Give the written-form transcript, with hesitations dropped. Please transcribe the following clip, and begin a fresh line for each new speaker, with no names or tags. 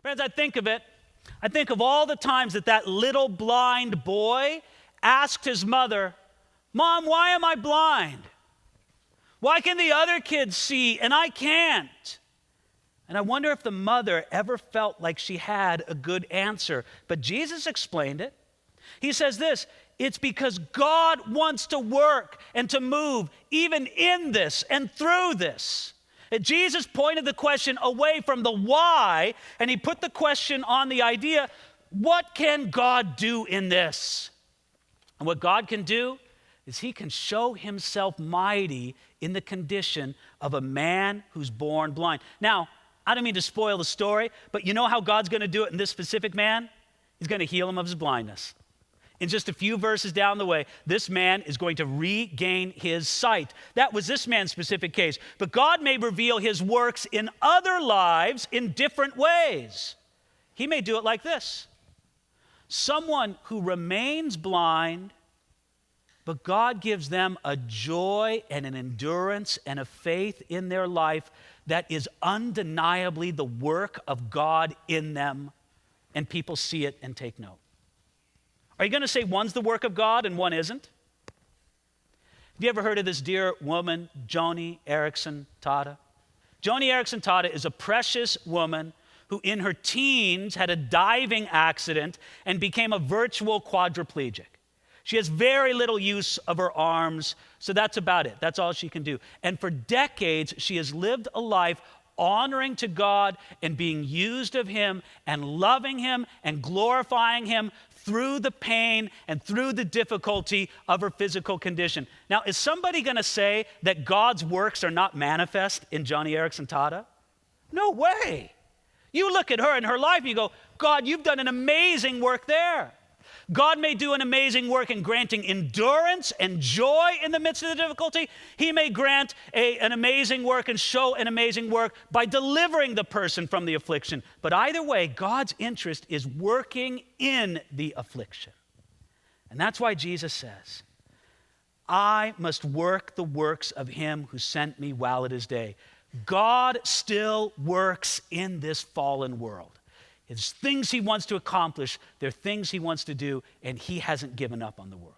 Friends, I think of it. I think of all the times that little blind boy asked his mother, "Mom, why am I blind? Why can the other kids see and I can't?" And I wonder if the mother ever felt like she had a good answer. But Jesus explained it. He says this, it's because God wants to work and to move even in this and through this. And Jesus pointed the question away from the why, and he put the question on the idea, what can God do in this? And what God can do is he can show himself mighty in the condition of a man who's born blind. Now, I don't mean to spoil the story, but you know how God's going to do it in this specific man? He's going to heal him of his blindness. In just a few verses down the way, this man is going to regain his sight. That was this man's specific case. But God may reveal his works in other lives in different ways. He may do it like this. Someone who remains blind, but God gives them a joy and an endurance and a faith in their life that is undeniably the work of God in them, and people see it and take note. Are you going to say one's the work of God and one isn't? Have you ever heard of this dear woman, Joni Eareckson Tada? Joni Eareckson Tada is a precious woman who in her teens had a diving accident and became a virtual quadriplegic. She has very little use of her arms, so that's about it. That's all she can do. And for decades, she has lived a life honoring to God and being used of him and loving him and glorifying him through the pain and through the difficulty of her physical condition. Now, is somebody going to say that God's works are not manifest in Joni Eareckson Tada? No way. You look at her and her life and you go, God, you've done an amazing work there. God may do an amazing work in granting endurance and joy in the midst of the difficulty. He may grant an amazing work and show an amazing work by delivering the person from the affliction. But either way, God's interest is working in the affliction. And that's why Jesus says, I must work the works of him who sent me while it is day. God still works in this fallen world. It's things he wants to accomplish. There are things he wants to do, and he hasn't given up on the world.